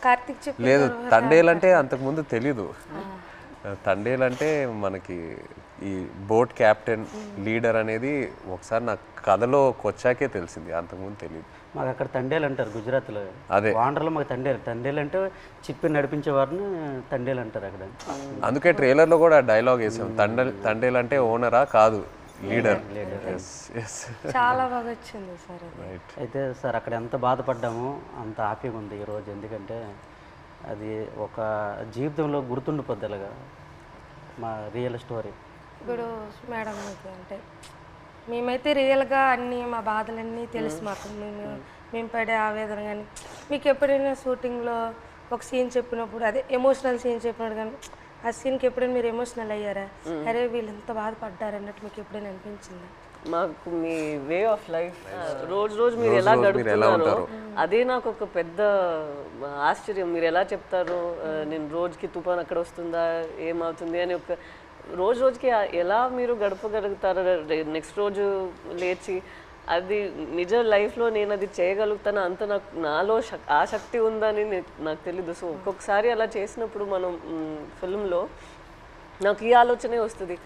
కార్తిక్ చెప్పిన లేదు తర్వాత తండేలంటే అంతకుముందు తెలీదు. తండేలంటే మనకి ఈ బోట్ క్యాప్టెన్ లీడర్ అనేది ఒకసారి నాకు కథలోకి వచ్చాకే తెలిసింది, అంతకుముందు తెలియదు. మాకు అక్కడ తండేలు అంటారు గుజరాత్లో. అదే వాండర్లో మాకు తండేలు అంటే చిప్పి నడిపించే వారిని తండేలు అంటారు అక్కడ. అందుకే ట్రైలర్లో కూడా డైలాగ్ వేసాం, తండేలు అంటే ఓనరా కాదు లీడర్. చాలా బాగా వచ్చింది సార్. అయితే సార్ అక్కడ ఎంత బాధపడ్డామో అంత హ్యాపీగా ఉంది ఈరోజు. ఎందుకంటే అది ఒక జీవితంలో గుర్తుండిపోద్ది అలాగా మా రియల్ స్టోరీ. ఇప్పుడు మేడం మీకు అంటే మేమైతే రియల్గా అన్నీ మా బాధలన్నీ తెలుసు మాకు, మేము పడే ఆవేదన. కానీ మీకు ఎప్పుడైనా షూటింగ్లో ఒక సీన్ చెప్పినప్పుడు, అదే ఎమోషనల్ సీన్ చెప్పినప్పుడు కానీ ఆ సీన్కి ఎప్పుడైనా మీరు ఎమోషనల్ అయ్యారా? అరే వీళ్ళు ఎంత బాధపడ్డారు అన్నట్టు మీకు ఎప్పుడైనా అనిపించిందా? మాకు మీ వే ఆఫ్ లైఫ్ రోజు మీరు ఎలా గడుపుతున్నారో అదే నాకు ఒక పెద్ద ఆశ్చర్యం. మీరు ఎలా చెప్తారు, నేను రోజుకి తుఫాన్ అక్కడ వస్తుందా ఏమవుతుంది అని ఒక రోజుకి ఎలా మీరు గడపగలుగుతారు, నెక్స్ట్ రోజు లేచి అది నిజ లైఫ్లో నేను అది చేయగలుగుతాను అంత నాలో ఆ శక్తి ఉందని నాకు తెలీదు. సో ఒక్కొక్కసారి అలా చేసినప్పుడు మనం ఫిల్మ్లో నాకు ఈ ఆలోచనే వస్తుంది,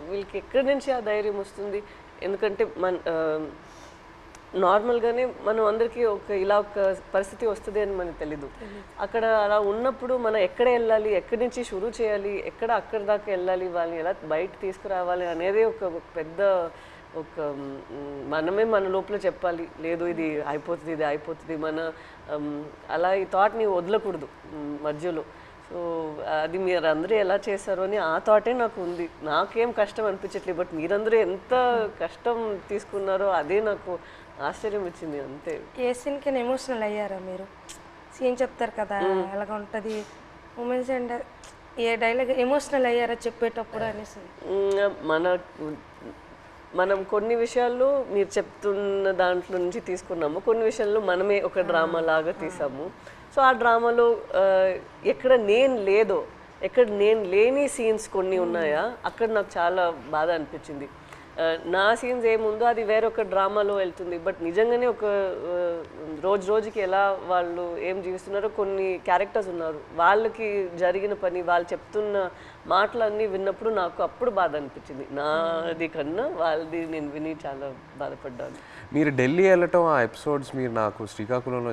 వీళ్ళకి ఎక్కడి నుంచి ఆ ధైర్యం వస్తుంది. ఎందుకంటే నార్మల్గానే మనం అందరికీ ఇలా ఒక పరిస్థితి వస్తుంది అని మనకు తెలీదు. అక్కడ అలా ఉన్నప్పుడు మనం ఎక్కడ వెళ్ళాలి, ఎక్కడి నుంచి షురూ చేయాలి, అక్కడి దాకా వెళ్ళాలి, వాళ్ళని ఎలా బయట తీసుకురావాలి అనేది ఒక పెద్ద మనమే మన లోపల చెప్పాలి, లేదు ఇది అయిపోతుంది మన అలా ఈ థాట్ని వదలకూడదు మధ్యలో. సో అది మీరు అందరూ ఎలా చేశారో అని ఆ థాటే నాకు ఉంది. నాకేం కష్టం అనిపించట్లేదు, బట్ మీరందరూ ఎంత కష్టం తీసుకున్నారో అదే నాకు ఆశ్చర్యం ఇచ్చింది అంతే. ఏ సీన్కి ఎమోషనల్ అయ్యారా మీరు? సీన్ చెప్తారు కదా ఎలాగ ఉంటుంది మూమెంట్స్, అండ్ ఏ డైలాగ్ ఎమోషనల్ అయ్యారా చెప్పేటప్పుడు అనేసి? మనం కొన్ని విషయాల్లో మీరు చెప్తున్న దాంట్లో నుంచి తీసుకున్నాము, కొన్ని విషయాల్లో మనమే ఒక డ్రామా లాగా తీసాము. సో ఆ డ్రామాలో ఎక్కడ నేను లేని సీన్స్ కొన్ని ఉన్నాయా, అక్కడ నాకు చాలా బాధ అనిపించింది. నా సీన్స్ ఏముందో అది వేరొక డ్రామాలో వెళ్తుంది, బట్ నిజంగానే ఒక రోజుకి ఎలా వాళ్ళు ఏం జీవిస్తున్నారో కొన్ని క్యారెక్టర్స్ ఉన్నారు, వాళ్ళకి జరిగిన పని వాళ్ళు చెప్తున్న మాటలన్నీ విన్నప్పుడు నాకు అప్పుడు బాధ అనిపించింది. నాది కన్నా వాళ్ళది నేను విని చాలా బాధపడ్డాను. మీరు ఢిల్లీ వెళ్ళటం ఆ ఎపిసోడ్స్ మీరు నాకు శ్రీకాకుళంలో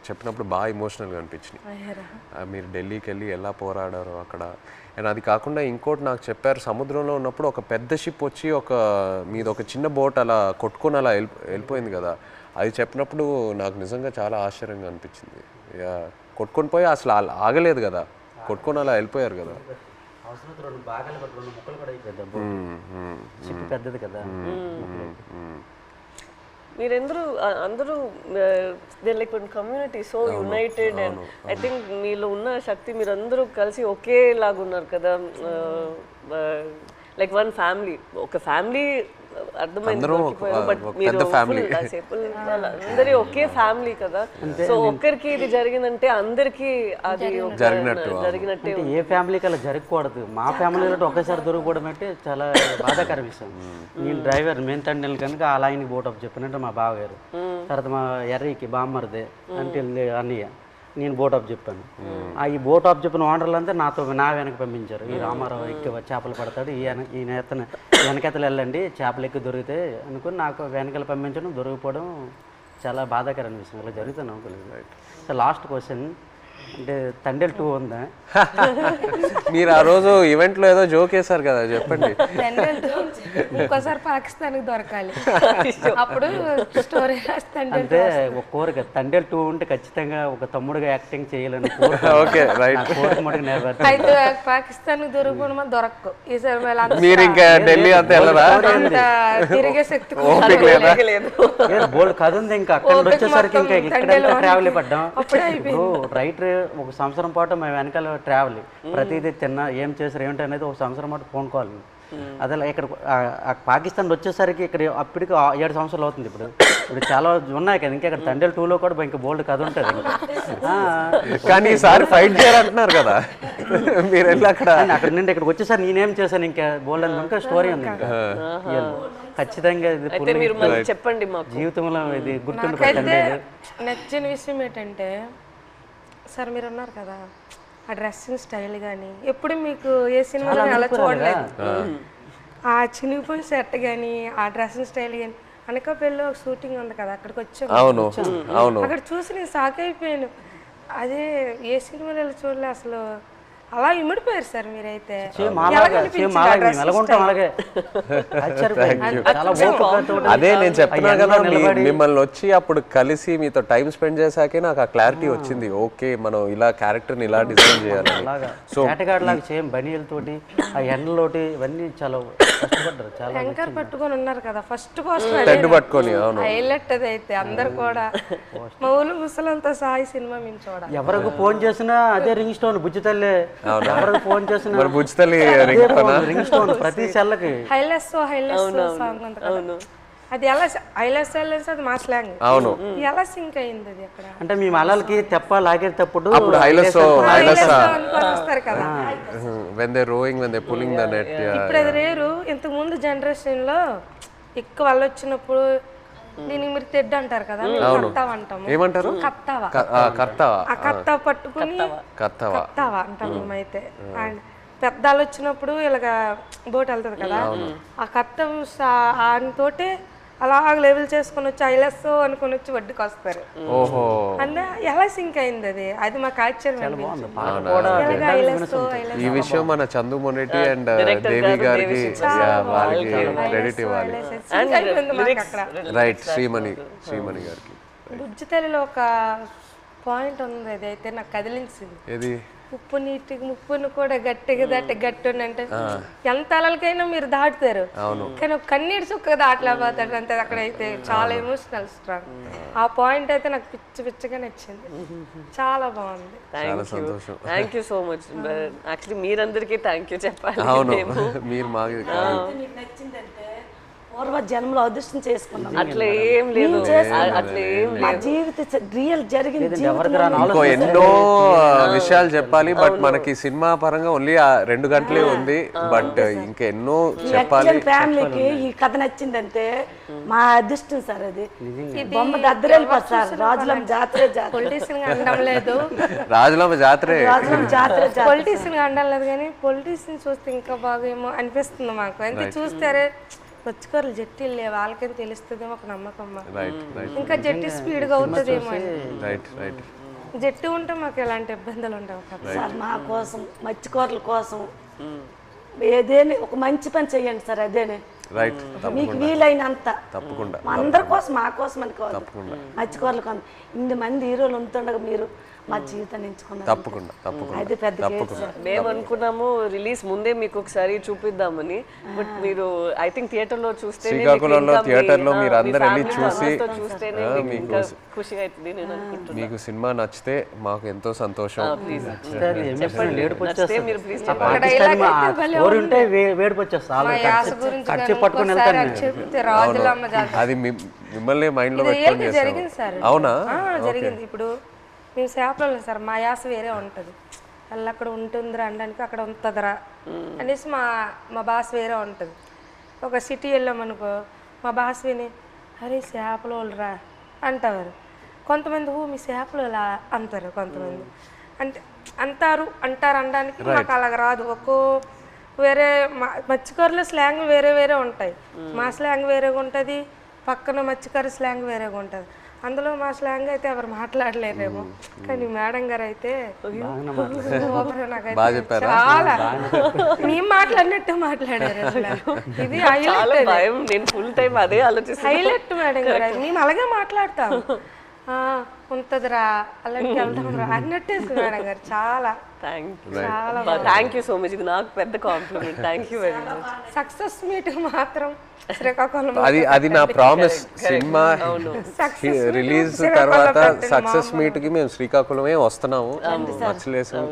చెప్పినప్పుడు బాగా ఎమోషనల్గా అనిపించినాయి. మీరు ఢిల్లీకి వెళ్ళి ఎలా పోరాడారో అక్కడ. అండ్ అది కాకుండా ఇంకోటి నాకు చెప్పారు, సముద్రంలో ఉన్నప్పుడు ఒక పెద్ద షిప్ వచ్చి మీది ఒక చిన్న బోట్ అలా కొట్టుకొని అలా వెళ్ళిపోయింది కదా, అది చెప్పినప్పుడు నాకు నిజంగా చాలా ఆశ్చర్యంగా అనిపించింది. కొట్టుకొని పోయి అసలు ఆగలేదు కదా, కొట్టుకొని అలా వెళ్ళిపోయారు కదా. పెద్దది కదా. అందరూ they like one community, so United. And I think మీలో ఉన్న శక్తి మీరందరూ కలిసి ఒకేలాగా ఉన్నారు కదా, లైక్ వన్ ఫ్యామిలీ. ఒక ఫ్యామిలీ అర్థమైంది, బట్ మీరు అందరి ఒకే ఫ్యామిలీ కదా. సో ఒక్కరికి ఇది జరిగిందంటే అందరికి అది జరిగినట్టే. ఏ ఫ్యామిలీకి అలా జరగకూడదు. మా ఫ్యామిలీలో ఒకేసారి దొరికిపోవడం అంటే చాలా బాధాకర విషయం. నేను డ్రైవర్ మెయిన్ తండ్రి కనుక ఆ లైన్కి బోట్ ఆఫ్ చెప్పినట్టు మా బావగారు, తర్వాత మా ఎర్రీకి బామ్మరిదే అంటే అన్నయ్య, నేను బోట్ ఆఫ్ చెప్పాను. ఈ బోట్ ఆఫ్ చెప్పిన ఓనర్లు అంతా నా వెనక పంపించారు. ఈ రామారావు ఎక్కి చేపలు పడతాడు, ఈ వెనకెతలు వెళ్ళండి చేపలు ఎక్కి దొరికితే అనుకుని నాకు వెనకాల పంపించడం, దొరికిపోవడం చాలా బాధాకర అనిపిస్తుంది. ఇలా జరుగుతాను అనుకోలేదు. సో లాస్ట్ క్వశ్చన్ అంటే తండేల్ 2 ఉందా? మీరు ఆ రోజు ఈవెంట్లో ఏదో జోక్ వేశారు కదా, చెప్పండి. ఇంకోసారి పాకిస్తాన్కి దొరకాలి, అప్పుడు స్టోరీ అంటే ఒక కోరిక. తండేల్ 2 ఉంటే ఖచ్చితంగా ఒక తమ్ముడుగా యాక్టింగ్ చేయాలని అయితే పాకిస్తాన్ దొరికిపోవడం దొరకకు ఈసారి. మీరు ఇంకా ఢిల్లీ అంతా వెళ్ళరా? తిరిగే శక్తి బోల్డ్ కథ ఉంది. ఇంకా అక్కడ వచ్చేసరికి ఇంకా ఇక్కడ ట్రావెల్ పడ్డాం. రైటర్ ఒక సంవత్సరం పాటు మేము వెనకాల ట్రావెల్, ప్రతిదీ తిన్నా ఏం చేశారు ఏమిటి అనేది ఒక సంవత్సరం పాటు ఫోన్ కాల్. అదే ఇక్కడ పాకిస్తాన్ వచ్చేసరికి ఇక్కడ అప్పటికి 7 సంవత్సరాలు అవుతుంది. ఇప్పుడు చాలా ఉన్నాయి కదా, ఇంకా ఇక్కడ తండేల్ 2లో కూడా ఇంకా బోల్డ్ కథ ఉంటుంది. కానీ ఈసారి ఫైట్ చేయాలంటున్నారు కదా మీరు వెళ్ళి అక్కడ నుండి ఇక్కడికి వచ్చేసరికి నేనేం చేశాను ఇంకా బోల్డ్ అని ఇంకా స్టోరీ ఉంది. ఇంకా ఖచ్చితంగా ఇది చెప్పండి. జీవితంలో ఇది గుర్తుండిపోతుంది. నచ్చిన విషయం ఏంటంటే సార్ మీరు ఉన్నారు కదా, ఆ డ్రెస్సింగ్ స్టైల్ కానీ ఎప్పుడు మీకు ఏ సినిమాలో అలా చూడలేదు. ఆ చినిగిపోయిన సెట్ కానీ ఆ డ్రెస్సింగ్ స్టైల్ కానీ అనకాపల్లిలో ఒక షూటింగ్ ఉంది కదా, అక్కడికి వచ్చాము. అవును అక్కడ చూసి నేను షాక్ అయిపోయాను. అదే ఏ సినిమాలో చూడలే అసలు. అలా ఇమిడిపోయారు సార్ మీరైతే. అదే నేను చెప్తున్నా కదా, మిమ్మల్ని వచ్చి అప్పుడు కలిసి మీతో టైం స్పెండ్ చేశాకే నాకు ఆ క్లారిటీ వచ్చింది. ఓకే మనం ఇలా క్యారెక్టర్ని ఇలా డిజైన్ చేయాలి. సో సేమ్ బనీలతోటి ఆ ఎండలోటి ఇవన్నీ చాలా కష్టపడ్డారు. చాలా శంకర్ పట్టుకొని ఉన్నారు కదా ఫస్ట్ పోస్ట్ పట్టుకొని హైలైట్ అది అయితే అందరు కూడా మా ఊళ్ళు ముసలంతా సాయి సినిమా మేము చూడాలి. ఎవరికి ఫోన్ చేసినా అదే రింగ్ స్టోన్ బుజ్జి తల్లి. ఎవరికి ఫోన్ చేసినా రింగ్ స్టోన్ ప్రతి సెల్లకి హైలెస్ సాంగ్ ఉంది కదా, అది ఎలా హైలెస్ అది మా స్లాంగ్. అవును ఎలా సింక్ అయింది అది అక్కడ అంటే మీ మలాలకి తెప్ప లాగేటప్పుడు వస్తారు కదా. when they rowing when they pulling the net. ఇప్పుడు అది రేరు. ఇంతకు ముందు జనరేషన్ లో ఎక్కువ వాళ్ళు వచ్చినప్పుడు దీనికి మీరు తెడ్డు అంటారు కదా, కత్తావ అంటాము. ఏమంటారు? కత్తావా. ఆ కత్తావ పట్టుకుని కత్తావా అంటాం మేమైతే. అండ్ పెద్దలు వచ్చినప్పుడు ఇలాగ బోట్ వెళ్తుంది కదా, ఆ కత్తం ఆయనతోటే అలా లెవెల్ చేసుకొని వచ్చి ఐలెస్ అనుకుని వచ్చి వడ్డీకి వస్తారు. అంటే ఎలా సింక్ అయింది అది, అది మాకు ఆశ్చర్యం. ఈ విషయం మన చందు మొనెటి అండ్ దేవి గారికి వాళ్ళకి క్రెడిట్ ఇవ్వాలి. రైట్, శ్రీమణి గారికి. బుజ్జి తల్లిలో ఒక పాయింట్ ఉంది, అది అయితే నాకు కదిలించింది. ఏది? ఉప్పు నీటికి ముప్పును కూడా గట్టిగా దాటి గట్టి అంటే ఎంత అలలకైనా మీరు దాటుతారు, కానీ ఒక కన్నీటి చుక్క దాటలేకపోతాడు అంతే. అక్కడైతే చాలా ఎమోషనల్ స్ట్రాంగ్. ఆ పాయింట్ అయితే నాకు పిచ్చిగా నచ్చింది. చాలా బాగుంది. Thank you so much. Actually మీరందరికీ థ్యాంక్ యూ చెప్పాలి. మీరు మాకు పూర్వ జన్మలో అదృష్టం చేసుకున్నాం. అట్లా ఏం లేదు, అట్లా ఏం లేదు. జీవిత రియల్ జరిగింది. ఇంకో ఎన్నో విషయాలు చెప్పాలి, బట్ మనకి సినిమా పరంగా ఓన్లీ 2 గంటలే ఉంది. బట్ ఇంకా ఎన్నో చెప్పాలి. ఫ్యామిలీకి ఈ కథ నచ్చిందంటే మా అదృష్టం సార్. అది బొమ్మ దద్దరెళ్ళిపోతుంది సార్. రాజులమ్మ జాతరే పొలిటీషియన్ అనడం లేదు, రాజులమ్మ జాతరే పొలిటీషియన్ అనడం లేదు, కానీ పొలిటీషియన్ చూస్తే ఇంకా బాగా ఏమో అనిపిస్తుంది మాకు. అంటే చూస్తారే వచ్చుకోరు జట్టీలు లేవు, వాళ్ళకేం తెలుస్తుందేమో ఒక నమ్మకం. ఇంకా జట్టి స్పీడ్గా అవుతుందేమో. జట్టు ఉంటే మాకు ఎలాంటి ఇబ్బందులు ఉండవు సార్. మా కోసం మత్స్యకారుల కోసం ఏదేని ఒక మంచి పని చెయ్యండి సార్. అదేనే మీకు వీలైనంత తప్పకుండా అందరి కోసం, మా కోసం అని కాదు, మత్స్యకారుల కోసం. 8 మంది హీరోలు ఉంటుండగా మీరు మా జీవితాన్ని ఎంచుకున్నారు. తప్పకుండా అది పెద్ద. మేము అనుకున్నాము రిలీజ్ ముందే మీకు ఒకసారి చూపిద్దామని, బట్ మీరు ఐ థింక్ థియేటర్ లో చూస్తే శ్రీకాకుళంలో థియేటర్ లో మీరు అందరూ వెళ్ళి చూసి ఖుషిగా అవుతుంది. నేను అనుకుంటున్నాను మీకు సినిమా నచ్చితే మాకు ఎంతో సంతోషం. అది మిమ్మల్ని మైండ్ లో పెట్టుకొని చేస్తాం. అవునా? జరిగింది. ఇప్పుడు మేము చేపలు సార్, మా యాస వేరే ఉంటుంది. వాళ్ళు అక్కడ ఉంటుందిరా అనడానికి అక్కడ ఉంటుందిరా అనేసి మా భాష వేరే ఉంటుంది. ఒక సిటీ వెళ్ళామనుకో మా భాష విని అరే చేపలు వాళ్ళరా అంటారు. కొంతమంది మీ చేపలు ఇలా అంటారు. కొంతమంది అంటే అంటారు అనడానికి మాకు అలాగ రాదు. వేరే మత్స్యకారుల స్లాంగ్ వేరే వేరే ఉంటాయి. మా స్లాంగ్ వేరేగా ఉంటుంది, పక్కన మత్స్యకారు స్లాంగ్ వేరేగా ఉంటుంది. అందులో మా స్లాంగ్ అయితే ఎవరు మాట్లాడలేరేమో, కానీ మేడం గారు అయితే చాలా మేము మాట్లాడినట్టు మాట్లాడారు. ఇది హైలైట్ మేడం గారు. మేము అలాగే మాట్లాడతాం. ఉంటుందిరా అలాంటి వెళ్దాం రా అన్నట్టే మేడం గారు. చాలా థ్యాంక్ యూ సో మచ్. ఇది నాకు పెద్ద compliment. Thank you very much. Success meet మాత్రం శ్రీకాకుళం అది నా ప్రామిస్. సినిమా రిలీజ్ తర్వాత సక్సెస్ మీట్ కి మేము శ్రీకాకుళమే వస్తున్నాము. మచ్చలేసాం.